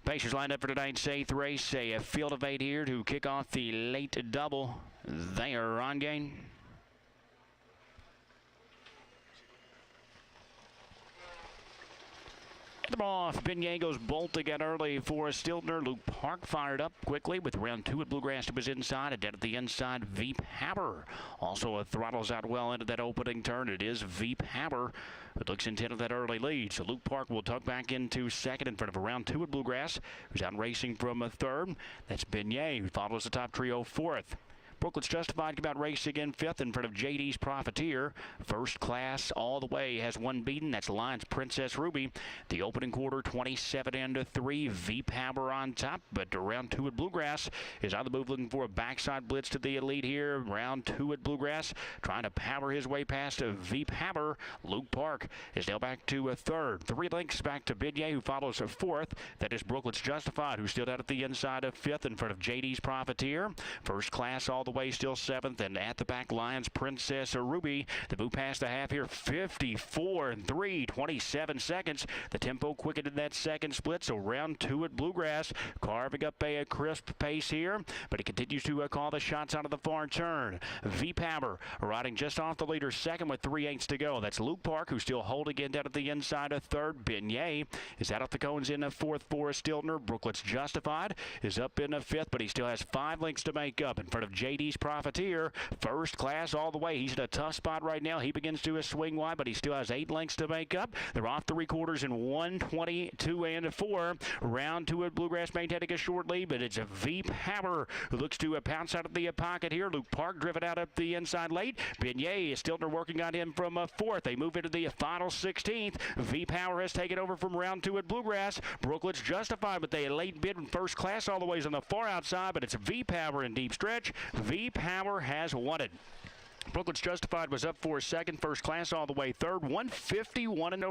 Pacers lined up for tonight's 8th race. A field of 8 here to kick off the late double. They are on game. The ball off. Beignet goes bolt again early for Stiltner. Luke Park fired up quickly with round 2 at Bluegrass to his inside. A dead at the inside, Veep Haber. Also throttles out well into that opening turn. It is Veep Haber who looks intent of that early lead. So Luke Park will tuck back into second in front of a round 2 at Bluegrass, who's out racing from a third. That's Beignet, who follows the top trio fourth. Brooklets Justified come out racing in fifth in front of JD's Profiteer. First Class All the Way has one beaten. That's Lions Princess Ruby. The opening quarter 27-3. Veep Haber on top, but round 2 at Bluegrass is on the move looking for a backside blitz to the lead here. Round 2 at Bluegrass trying to power his way past Veep Haber. Luke Park is now back to a third. 3 lengths back to Beignet, who follows a fourth. That is Brooklets Justified, who's still out at the inside of fifth in front of JD's Profiteer. First Class All the Way still seventh, and at the back Lions Princess Ruby. The move past the half here, 54-3, 27 seconds. The tempo quickened in that second split, so round 2 at Bluegrass carving up a crisp pace here, but it continues to call the shots out of the far turn. Veep Haber riding just off the leader second with 3/8 to go. That's Luke Park, who's still holding in down at the inside of third. Beignet is out off the cones in fourth for Stiltner. Brooklets Justified is up in fifth, but he still has 5 lengths to make up in front of JD's Profiteer. First Class All the Way. He's in a tough spot right now. He begins to swing wide, but he still has 8 lengths to make up. They're off 3/4 in 1:22.4. Round 2 at Bluegrass maintaining a short lead, but it's a Veep Haber who looks to pounce out of the pocket here. Luke Park driven out up the inside late. Beignet is Stiltner working on him from fourth. They move into the final 16th. Veep Haber has taken over from round 2 at Bluegrass. Brooklets Justified with a late bid in First Class All the Way on the far outside, but it's Veep Haber in deep stretch. Veep Haber has won it. Brooklets Justified was up for second. First Class All the Way third. 151 and over.